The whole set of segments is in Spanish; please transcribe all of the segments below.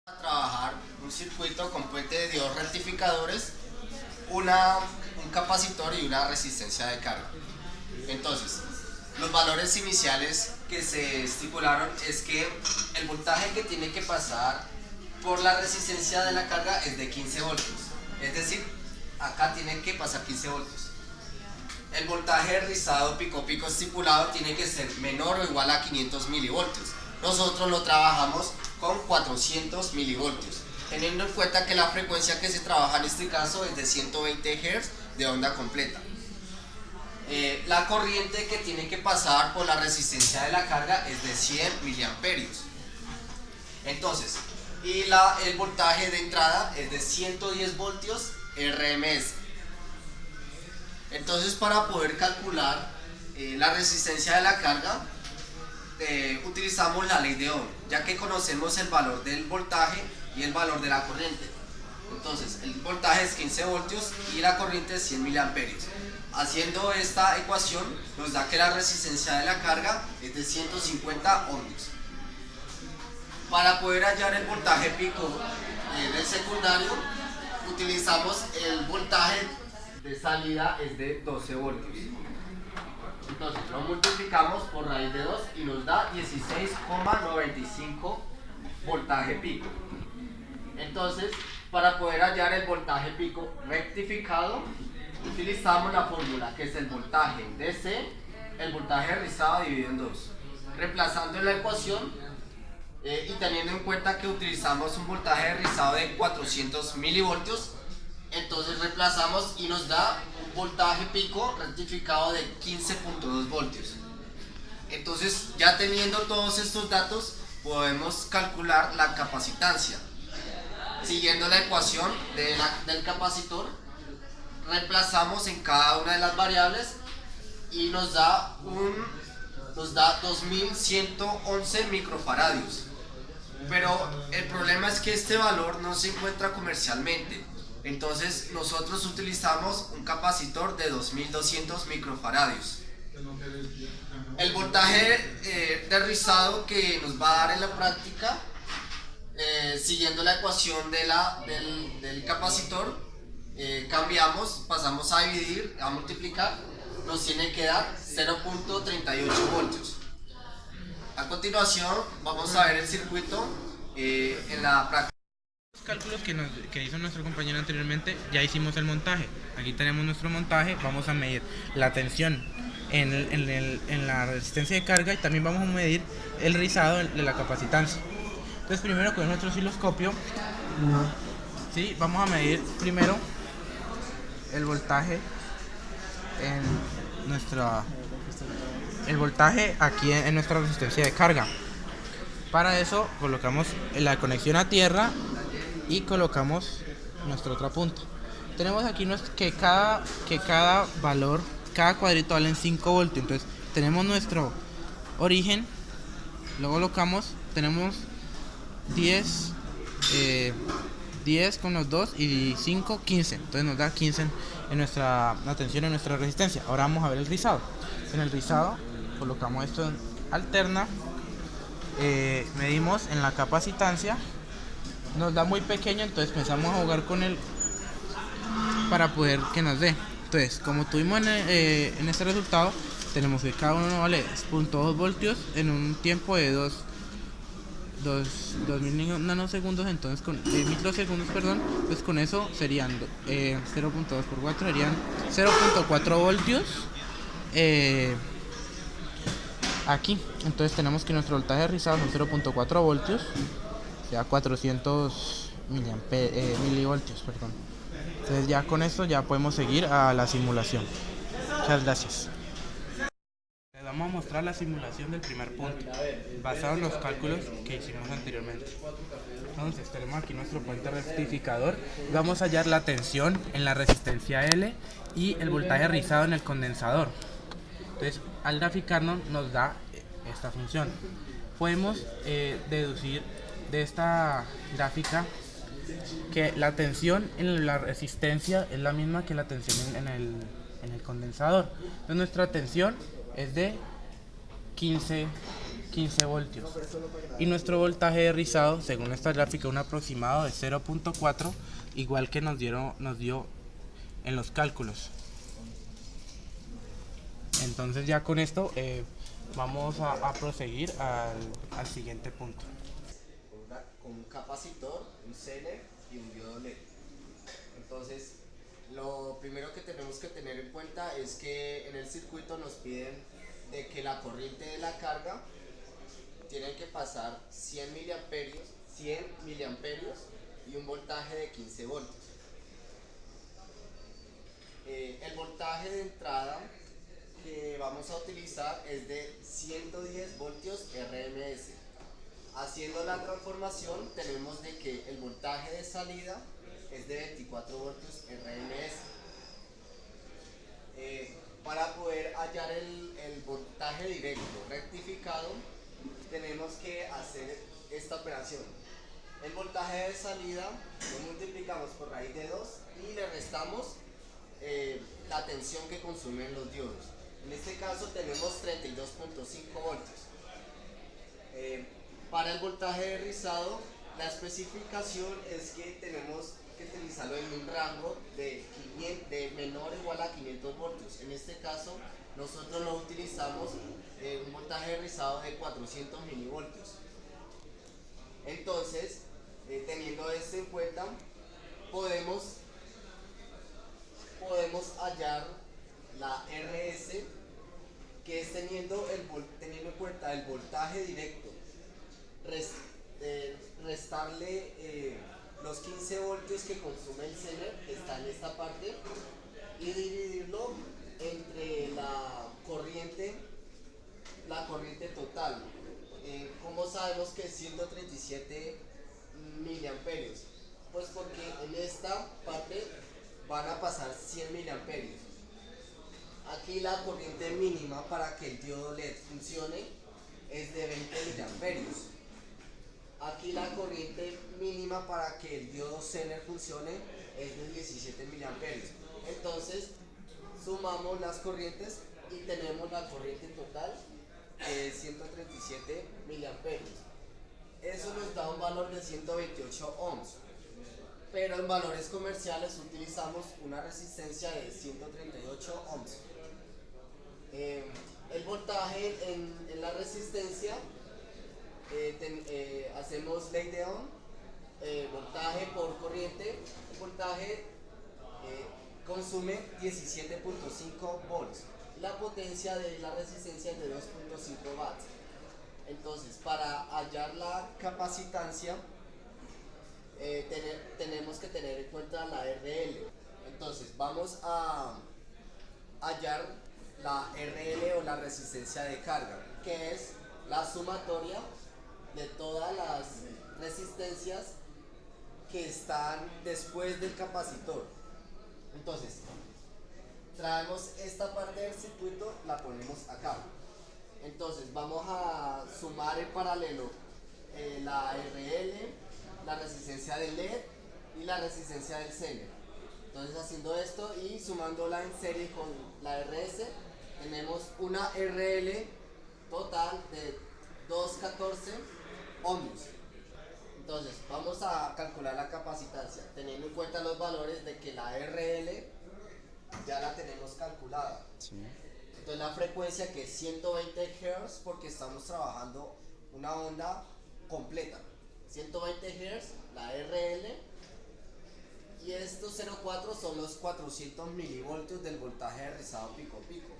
A trabajar un circuito con puente de diodos rectificadores, un capacitor y una resistencia de carga. Entonces, los valores iniciales que se estipularon es que el voltaje que tiene que pasar por la resistencia de la carga es de 15 voltios. Es decir, acá tiene que pasar 15 voltios. El voltaje rizado pico estipulado tiene que ser menor o igual a 500 milivoltios. Nosotros lo trabajamos con 400 milivoltios, teniendo en cuenta que la frecuencia que se trabaja en este caso es de 120 Hz de onda completa. La corriente que tiene que pasar por la resistencia de la carga es de 100 miliamperios. Entonces, el voltaje de entrada es de 110 voltios RMS. Entonces, para poder calcular la resistencia de la carga, utilizamos la ley de Ohm, ya que conocemos el valor del voltaje y el valor de la corriente. Entonces, el voltaje es 15 voltios y la corriente es 100 miliamperios. Haciendo esta ecuación, nos da que la resistencia de la carga es de 150 ohmios. Para poder hallar el voltaje pico del secundario, utilizamos el voltaje de salida es de 12 voltios. Entonces lo multiplicamos por raíz de 2 y nos da 16,95 voltaje pico. Entonces, para poder hallar el voltaje pico rectificado, utilizamos la fórmula que es el voltaje DC, el voltaje rizado dividido en 2. Reemplazando la ecuación y teniendo en cuenta que utilizamos un voltaje rizado de 400 milivoltios, entonces reemplazamos y nos da un voltaje pico rectificado de 15.2 voltios. Entonces, ya teniendo todos estos datos, podemos calcular la capacitancia. Siguiendo la ecuación del capacitor, reemplazamos en cada una de las variables y nos da 2111 microfaradios. Pero el problema es que este valor no se encuentra comercialmente. Entonces nosotros utilizamos un capacitor de 2200 microfaradios. El voltaje de rizado que nos va a dar en la práctica, siguiendo la ecuación del capacitor, cambiamos, pasamos a dividir, a multiplicar, nos tiene que dar 0.38 voltios. A continuación vamos a ver el circuito en la práctica. Cálculos que hizo nuestro compañero anteriormente, ya hicimos el montaje. Aquí tenemos nuestro montaje, vamos a medir la tensión en la resistencia de carga y también vamos a medir el rizado de la capacitancia. Entonces primero con nuestro osciloscopio, ¿sí? Vamos a medir primero el voltaje aquí en nuestra resistencia de carga. Para eso colocamos la conexión a tierra y colocamos nuestra otra punta. Tenemos aquí que cada valor, cada cuadrito vale en 5 voltios. Entonces tenemos nuestro origen, lo colocamos, tenemos 10 con los 2 y 5, 15. Entonces nos da 15 la tensión en nuestra resistencia. Ahora vamos a ver el rizado. En el rizado colocamos esto en alterna, medimos en la capacitancia, nos da muy pequeño, entonces empezamos a jugar con él para poder que nos dé. Entonces, como tuvimos en este resultado, tenemos que cada uno vale 0.2 voltios en un tiempo de 2000 nanosegundos, entonces con microsegundos, perdón. Pues con eso serían 0.2 por 4 serían 0.4 voltios aquí. Entonces tenemos que nuestro voltaje rizado son 0.4 voltios, o sea 400 milivoltios, perdón. Entonces ya con esto ya podemos seguir a la simulación. Muchas gracias. Les vamos a mostrar la simulación del primer punto, basado en los cálculos que hicimos anteriormente. Entonces tenemos aquí nuestro puente rectificador. Vamos a hallar la tensión en la resistencia L y el voltaje rizado en el condensador. Entonces al graficarnos nos da esta función. Podemos deducir de esta gráfica que la tensión en la resistencia es la misma que la tensión en el condensador. Entonces nuestra tensión es de 15 15 voltios. Y nuestro voltaje de rizado, según esta gráfica, un aproximado de 0.4, igual que nos dio en los cálculos. Entonces ya con esto vamos a proseguir al siguiente punto. Con un capacitor, un Zener y un diodo LED. Entonces, lo primero que tenemos que tener en cuenta es que en el circuito nos piden de que la corriente de la carga tiene que pasar 100 miliamperios y un voltaje de 15 voltios. El voltaje de entrada que vamos a utilizar es de 110 voltios RMS. Haciendo la transformación tenemos de que el voltaje de salida es de 24 voltios RMS. Para poder hallar el voltaje directo rectificado tenemos que hacer esta operación. El voltaje de salida lo multiplicamos por raíz de 2 y le restamos la tensión que consumen los diodos. En este caso tenemos 32.5 voltios. Para el voltaje de rizado, la especificación es que tenemos que utilizarlo en un rango de menor o igual a 500 voltios. En este caso, nosotros lo utilizamos un voltaje de rizado de 400 milivoltios. Entonces, teniendo esto en cuenta, podemos hallar la RS, que es teniendo en cuenta el voltaje directo, restarle los 15 voltios que consume el Zener, que está en esta parte, y dividirlo entre la corriente total. ¿Cómo sabemos que es 137 miliamperios? Pues porque en esta parte van a pasar 100 miliamperios. Aquí la corriente mínima para que el diodo LED funcione es de 20 miliamperios. Aquí la corriente mínima para que el diodo Zener funcione es de 17 miliamperios. Entonces sumamos las corrientes y tenemos la corriente total de 137 miliamperios. Eso nos da un valor de 128 ohms. Pero en valores comerciales utilizamos una resistencia de 138 ohms. El voltaje en la resistencia, hacemos ley de Ohm, voltaje por corriente. El voltaje consume 17.5 volts. La potencia de la resistencia es de 2.5 watts. Entonces, para hallar la capacitancia, tenemos que tener en cuenta la RL. Entonces, vamos a hallar la RL o la resistencia de carga, que es la sumatoria de todas las resistencias que están después del capacitor. Entonces, traemos esta parte del circuito, la ponemos acá. Entonces, vamos a sumar en paralelo la RL, la resistencia del LED y la resistencia del Zener. Entonces, haciendo esto y sumándola en serie con la RS, tenemos una RL total de 214 ohms. Entonces, vamos a calcular la capacitancia, teniendo en cuenta los valores de que la RL ya la tenemos calculada. Sí. Entonces, la frecuencia que es 120 Hz, porque estamos trabajando una onda completa. 120 Hz, la RL, y estos 0,4 son los 400 milivoltios del voltaje de rizado pico pico.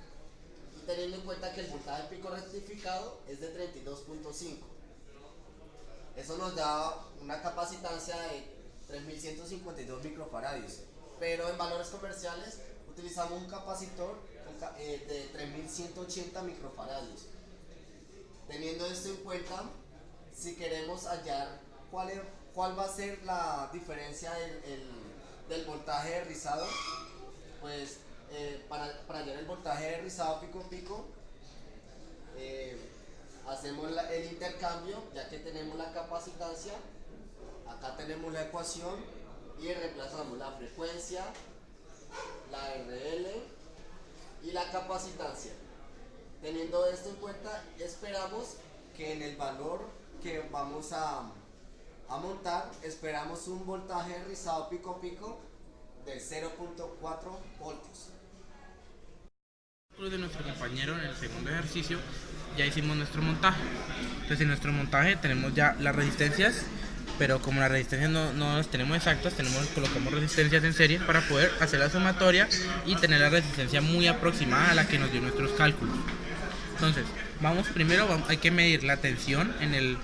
Y teniendo en cuenta que el voltaje pico rectificado es de 32.5. Eso nos da una capacitancia de 3152 microfaradios. Pero en valores comerciales utilizamos un capacitor de 3180 microfaradios. Teniendo esto en cuenta, si queremos hallar cuál va a ser la diferencia del voltaje de rizado, pues para hallar el voltaje de rizado pico pico, hacemos el intercambio, ya que tenemos la capacitancia. Acá tenemos la ecuación y reemplazamos la frecuencia, la RL y la capacitancia. Teniendo esto en cuenta, esperamos que en el valor que vamos a montar esperamos un voltaje rizado pico a pico de 0.4 voltios. De nuestro compañero en el segundo ejercicio ya hicimos nuestro montaje. Entonces en nuestro montaje tenemos ya las resistencias, pero como las resistencias no las tenemos exactas, colocamos resistencias en serie para poder hacer la sumatoria y tener la resistencia muy aproximada a la que nos dio nuestros cálculos. Entonces hay que medir la tensión en el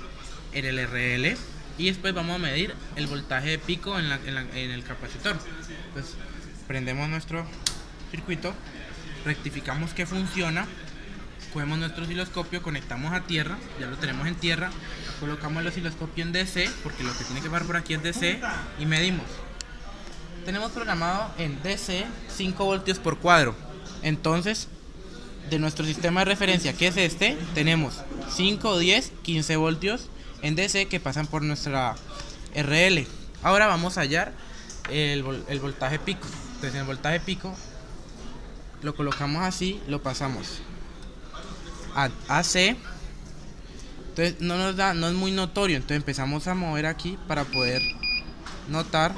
RL y después vamos a medir el voltaje de pico en el capacitor. Entonces prendemos nuestro circuito, rectificamos que funciona, cogemos nuestro osciloscopio, conectamos a tierra, ya lo tenemos en tierra, colocamos el osciloscopio en DC, porque lo que tiene que pasar por aquí es DC, y medimos. Tenemos programado en DC 5 voltios por cuadro. Entonces, de nuestro sistema de referencia, que es este, tenemos 5, 10, 15 voltios en DC que pasan por nuestra RL. Ahora vamos a hallar el voltaje pico. Entonces, en el voltaje pico lo colocamos así, lo pasamos a AC. Entonces no es muy notorio, entonces empezamos a mover aquí para poder notar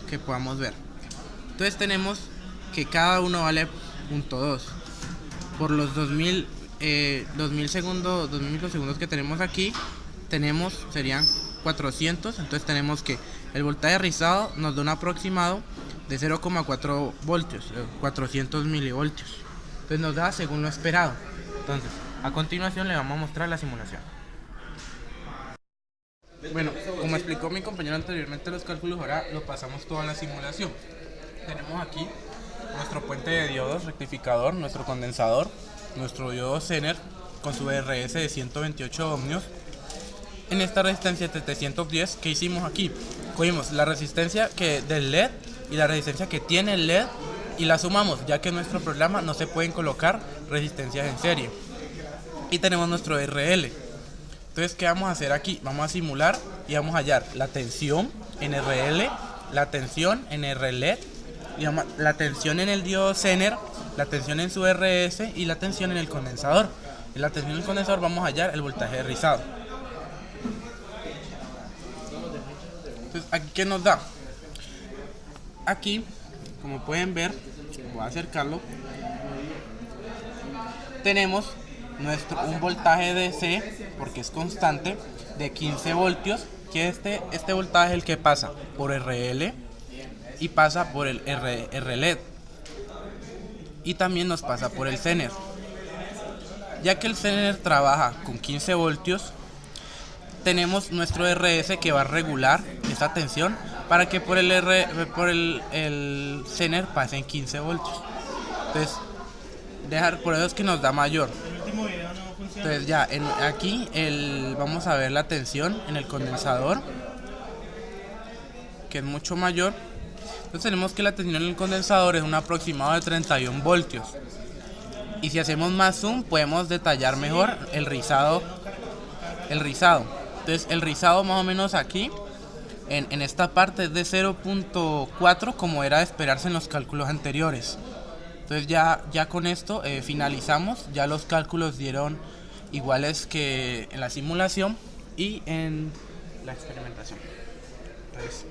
que podamos ver. Entonces tenemos que cada uno vale 0.2 por los 2000 microsegundos que tenemos aquí. Serían 400. Entonces tenemos que el voltaje rizado nos da un aproximado de 0,4 voltios, 400 milivoltios. Entonces nos da según lo esperado. Entonces, a continuación le vamos a mostrar la simulación. Bueno, como explicó mi compañero anteriormente los cálculos, ahora lo pasamos toda la simulación. Tenemos aquí nuestro puente de diodos rectificador, nuestro condensador, nuestro diodo Zener con su RS de 128 ohmios. En esta resistencia de 710, ¿qué hicimos aquí? Cogimos la resistencia del LED y la resistencia que tiene el LED y la sumamos, ya que en nuestro programa no se pueden colocar resistencias en serie. Y tenemos nuestro RL. Entonces, ¿qué vamos a hacer aquí? Vamos a simular y vamos a hallar la tensión en RL, la tensión en RLED, la tensión en el diodo Zener, la tensión en su RS y la tensión en el condensador. En la tensión del condensador vamos a hallar el voltaje rizado. Entonces, ¿aquí qué nos da? Aquí, como pueden ver, voy a acercarlo, tenemos un voltaje DC, porque es constante, de 15 voltios, que este voltaje es el que pasa por RL y pasa por el RLED y también nos pasa por el Zener. Ya que el Zener trabaja con 15 voltios, tenemos nuestro RS que va a regular esta tensión para que por el Zener pasen 15 voltios. Entonces, por eso es que nos da mayor. Entonces ya, aquí vamos a ver la tensión en el condensador, que es mucho mayor. Entonces tenemos que la tensión en el condensador es un aproximado de 31 voltios. Y si hacemos más zoom, podemos detallar mejor el rizado. Entonces el rizado más o menos aquí, en esta parte es de 0.4, como era de esperarse en los cálculos anteriores. Entonces ya con esto finalizamos. Ya los cálculos dieron iguales que en la simulación y en la experimentación. Entonces,